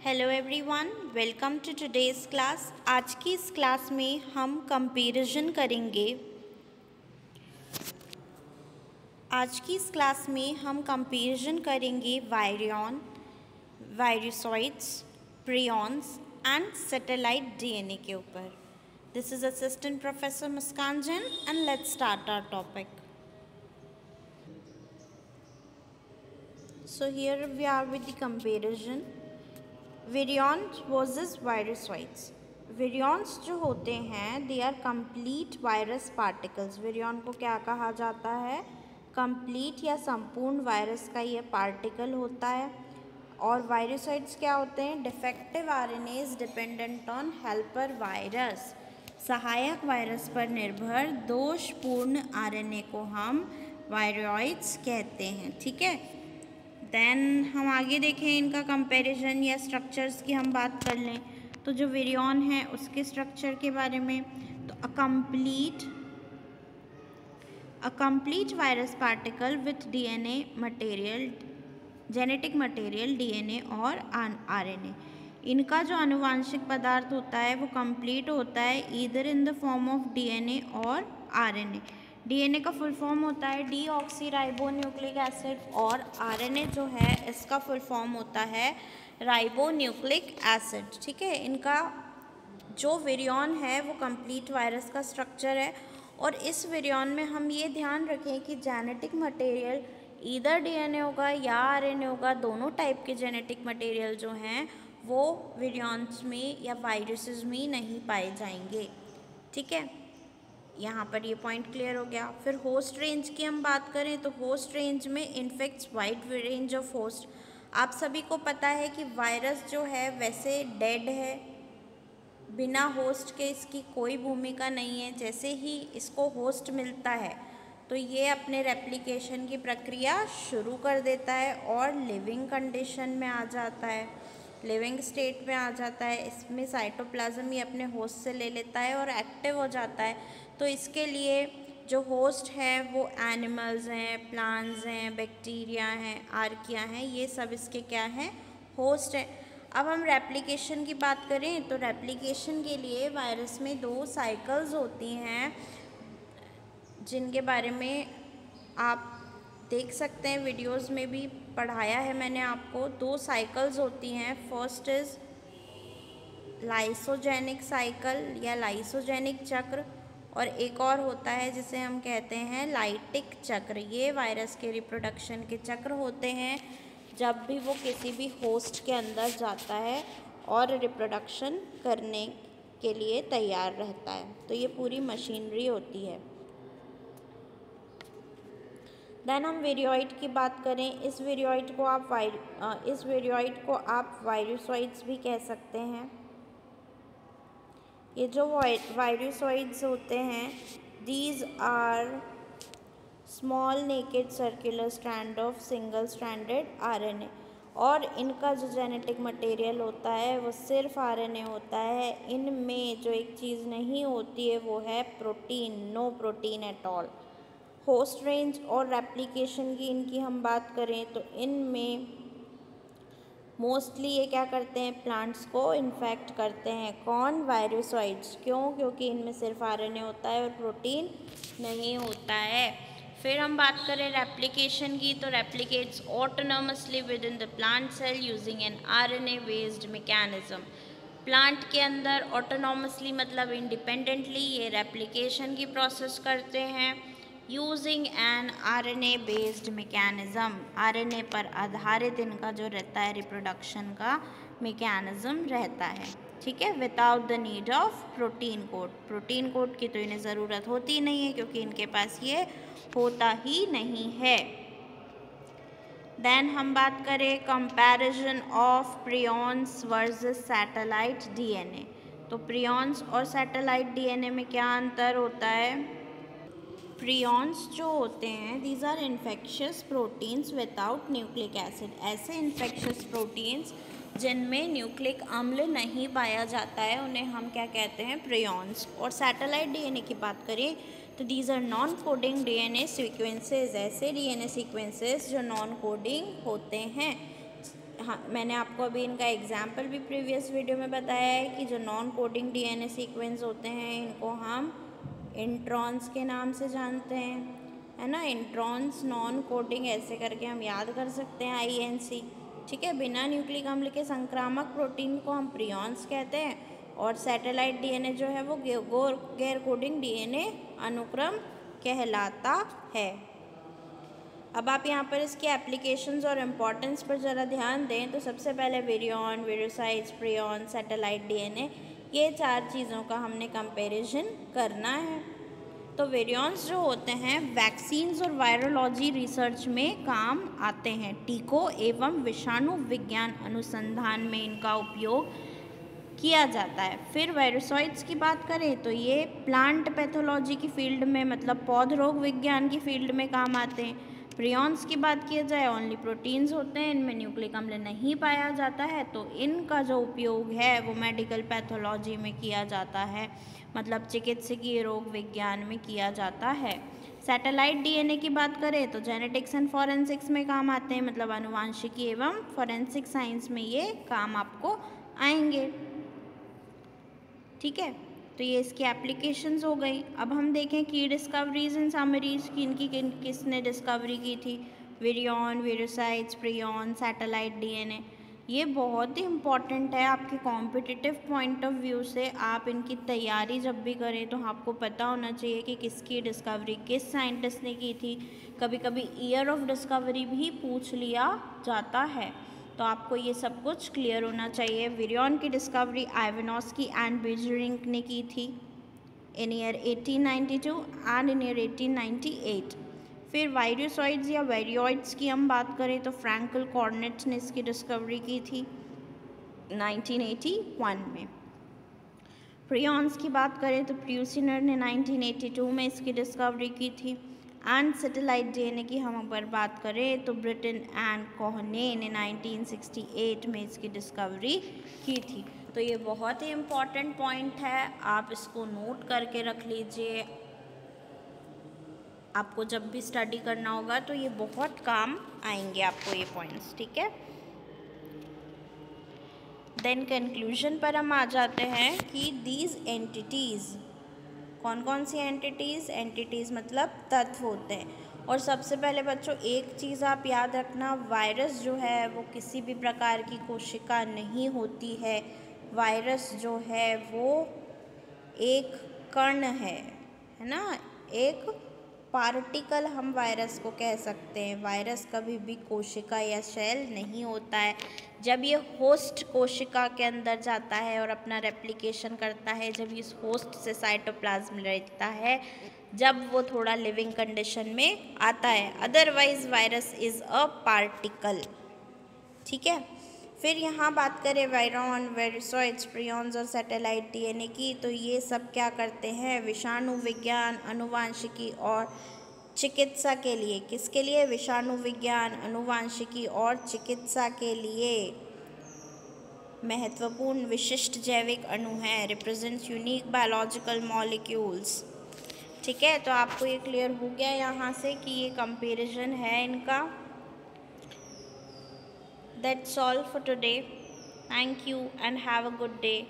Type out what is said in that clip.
Hello everyone, welcome to today's class. आज की इस क्लास में हम कंपैरिजन करेंगे। Virion, virusoids, prions and satellite DNA के ऊपर। This is assistant professor Muskan Jain and let's start our topic. So here we are with the comparison. Virions versus virusoids. Virions जो होते हैं they are complete virus particles. Virion को क्या कहा जाता है? कंप्लीट या संपूर्ण वायरस का ये पार्टिकल होता है। और वायरोसॉइड्स क्या होते हैं? Defective RNase dependent on helper virus. सहायक वायरस पर निर्भर दोषपूर्ण आरएनए को हम वायरोइड्स कहते हैं। ठीक है, देन हम आगे देखें इनका कंपैरिजन या स्ट्रक्चर्स की हम बात कर लें तो जो विरियॉन है उसके स्ट्रक्चर के बारे में, तो a complete virus particle with DNA material, genetic material DNA और आरएनए। इनका जो आनुवांशिक पदार्थ होता है वो कंप्लीट होता है either in the form of DNA और आरएनए। डीएनए का फुल फॉर्म होता है डीऑक्सीराइबोन्यूक्लिक एसिड और आरएनए जो है इसका फुल फॉर्म होता है राइबोन्यूक्लिक एसिड। ठीक है, इनका जो विरियॉन है वो कंप्लीट वायरस का स्ट्रक्चर है। और इस विरियॉन में हम ये ध्यान रखें कि जेनेटिक मटेरियल ईदर डीएनए होगा या आरएनए होगा। दोनों टाइप के जेनेटिक मटेरियल जो हैं वो विरियॉन्स में या वायरसेस में नहीं पाए जाएंगे। ठीक है, यहाँ पर ये पॉइंट क्लियर हो गया। फिर होस्ट रेंज की हम बात करें तो होस्ट रेंज में infects wide range of host. आप सभी को पता है कि वायरस जो है वैसे डेड है, बिना होस्ट के इसकी कोई भूमिका नहीं है। जैसे ही इसको होस्ट मिलता है तो ये अपने रेप्लिकेशन की प्रक्रिया शुरू कर देता है और लिविंग कंडीशन में आ जाता है, लिविंग स्टेट में आ जाता है। इसमें साइटोप्लाज्म ही अपने होस्ट से ले लेता है और एक्टिव हो जाता है। तो इसके लिए जो होस्ट है वो एनिमल्स हैं, प्लांट्स हैं, बैक्टीरिया हैं, आर्किया हैं, ये सब इसके क्या हैं? होस्ट है। अब हम रेप्लिकेशन की बात करें तो रेप्लिकेशन के लिए वायरस में 2 साइकिल्स होती हैं जिनके बारे में आप देख सकते हैं, वीडियोस में भी पढ़ाया है मैंने आपको। 2 साइकिल्स होती हैं। फर्स्ट इज़ लाइसोजेनिक साइकिल या लाइसोजेनिक चक्र और एक और होता है जिसे हम कहते हैं लाइटिक चक्र। ये वायरस के रिप्रोडक्शन के चक्र होते हैं जब भी वो किसी भी होस्ट के अंदर जाता है और रिप्रोडक्शन करने के लिए तैयार रहता है। तो ये पूरी मशीनरी होती है। देन हम वेरियोइड की बात करें। इस वेरियोइड को आप वायरोसॉइड्स भी कह सकते हैं। ये जो वायरोसॉइड्स होते हैं these are small naked circular strand of single stranded RNA. और इनका जो जेनेटिक मटेरियल होता है वो सिर्फ आरएनए होता है। इनमें जो एक चीज़ नहीं होती है वो है protein, no protein at all. Host range और रेप्लिकेशन की इनकी हम बात करें तो इनमें मोस्टली ये क्या करते हैं? प्लांट्स को इन्फेक्ट करते हैं। कौन? वायरोसॉइड्स। क्यों? क्योंकि इनमें सिर्फ आरएनए होता है और प्रोटीन नहीं होता है। फिर हम बात करें रेप्लिकेशन की तो replicates autonomously within the plant cell using an RNA based mechanism. Plant के अंदर ऑटोनॉमसली मतलब इंडिपेंडेंटली ये रेप्लिकेशन की प्रोसेस करते हैं using an RNA based mechanism. RNA पर आधारित इनका जो रहता है रिप्रोडक्शन का मैकेनिज्म रहता है। ठीक है, without the need of protein code. Protein code की तो इन्हें ज़रूरत होती नहीं है क्योंकि इनके पास ये होता ही नहीं है। देन हम बात करें comparison of prions versus satellite DNA. तो प्रियॉन्स और सैटेलाइट डीएनए में क्या अंतर होता है? प्रियॉन्स जो होते हैं these are infectious proteins without nucleic acid. ऐसे इन्फेक्शियस प्रोटीन्स जिनमें न्यूक्लिक अम्ल नहीं पाया जाता है उन्हें हम क्या कहते हैं? प्रियॉन्स। और सैटेलाइट डीएनए की बात करें तो these are non coding DNA sequences. ऐसे डीएनए सीक्वेंसेस जो नॉन कोडिंग होते हैं। मैंने आपको अभी इनका एग्जाम्पल भी प्रीवियस वीडियो में बताया है कि जो नॉन कोडिंग डीएनए सीक्वेंस होते हैं इनको हम इंट्रॉन्स के नाम से जानते हैं, है ना। इंट्रॉन्स, नॉन कोडिंग, ऐसे करके हम याद कर सकते हैं, INC, ठीक है। बिना न्यूक्लिक अम्ल के संक्रामक प्रोटीन को हम प्रियॉन्स कहते हैं, और सैटेलाइट डीएनए जो है वो गैर कोडिंग डीएनए अनुक्रम कहलाता है। अब आप यहाँ पर इसकी एप्लीकेशंस और इम्पोर्टेंस पर ज़रा ध्यान दें तो सबसे पहले विरियॉन, विरोसाइट्स, प्रियॉन, सैटेलाइट डीएनए, ये 4 चीज़ों का हमने कंपैरिजन करना है। तो विरियॉन्स जो होते हैं वैक्सीन्स और वायरोलॉजी रिसर्च में काम आते हैं। टीकों एवं विषाणु विज्ञान अनुसंधान में इनका उपयोग किया जाता है। फिर वायरोसॉइड्स की बात करें तो ये प्लांट पैथोलॉजी की फील्ड में, मतलब पौध रोग विज्ञान की फील्ड में काम आते हैं। प्रियॉन्स की बात किया जाए ओनली प्रोटीन्स होते हैं, इनमें न्यूक्लिक अम्ल नहीं पाया जाता है, तो इनका जो उपयोग है वो मेडिकल पैथोलॉजी में किया जाता है, मतलब चिकित्सकीय रोग विज्ञान में किया जाता है। सैटेलाइट डीएनए की बात करें तो जेनेटिक्स एंड फॉरेंसिक्स में काम आते हैं, मतलब आनुवांशिकी एवं फॉरेंसिक साइंस में ये काम आपको आएंगे, ठीक है। तो ये इसकी एप्लीकेशंस हो गई। अब हम देखें की डिस्कवरीज एंड समरीज की, इनकी किसने डिस्कवरी की थी। विरियॉन, विरोसाइट्स, प्रियॉन, सैटेलाइट डीएनए, ये बहुत ही इम्पॉर्टेंट है आपके कॉम्पिटिटिव पॉइंट ऑफ व्यू से। आप इनकी तैयारी जब भी करें तो आपको पता होना चाहिए कि किसकी डिस्कवरी किस साइंटिस्ट ने की थी। कभी कभी ईयर ऑफ डिस्कवरी भी पूछ लिया जाता है, तो आपको ये सब कुछ क्लियर होना चाहिए। विरियॉन की डिस्कवरी आइवानोस्की एंड बेजरिंग ने की थी इन ईयर 1892 एंड इन ईयर 1898। फिर वायरोसॉइड्स या वेरियोइड्स की हम बात करें तो फ्रैंकल कॉर्नेट ने इसकी डिस्कवरी की थी 1981 में। प्रियॉन्स की बात करें तो प्रूसिनर ने 1982 में इसकी डिस्कवरी की थी। एंड सैटेलाइट डीएनए की हम अगर बात करें तो ब्रिटन एंड कोहने ने 1968 में इसकी डिस्कवरी की थी। तो ये बहुत ही इम्पॉर्टेंट पॉइंट है, आप इसको नोट करके रख लीजिए। आपको जब भी स्टडी करना होगा तो ये बहुत काम आएंगे आपको ये पॉइंट्स, ठीक है। देन कंक्लूजन पर हम आ जाते हैं कि दीज एंटिटीज़, कौन कौन सी एंटिटीज़ मतलब तत्व होते हैं। और सबसे पहले बच्चों एक चीज़ आप याद रखना, वायरस जो है वो किसी भी प्रकार की कोशिका नहीं होती है। वायरस जो है वो एक कण है ना, एक पार्टिकल हम वायरस को कह सकते हैं। वायरस कभी भी कोशिका या सेल नहीं होता है। जब ये होस्ट कोशिका के अंदर जाता है और अपना रेप्लिकेशन करता है, जब इस होस्ट से साइटोप्लाज्म रहता है, जब वो थोड़ा लिविंग कंडीशन में आता है, otherwise virus is a particle, ठीक है। फिर यहाँ बात करें वायरॉन, वेरिसॉइड्स, प्रियॉन्स और सैटेलाइट डीएनए की, तो ये सब क्या करते हैं, विषाणु विज्ञान, अनुवांशिकी और चिकित्सा के लिए, किसके लिए, विषाणु विज्ञान, अनुवांशिकी और चिकित्सा के लिए महत्वपूर्ण विशिष्ट जैविक अणु हैं, रिप्रेजेंट्स यूनिक बायोलॉजिकल मॉलिक्यूल्स, ठीक है। तो आपको ये क्लियर हो गया यहाँ से कि ये कंपैरिजन है इनका। That's all for today. Thank you and have a good day.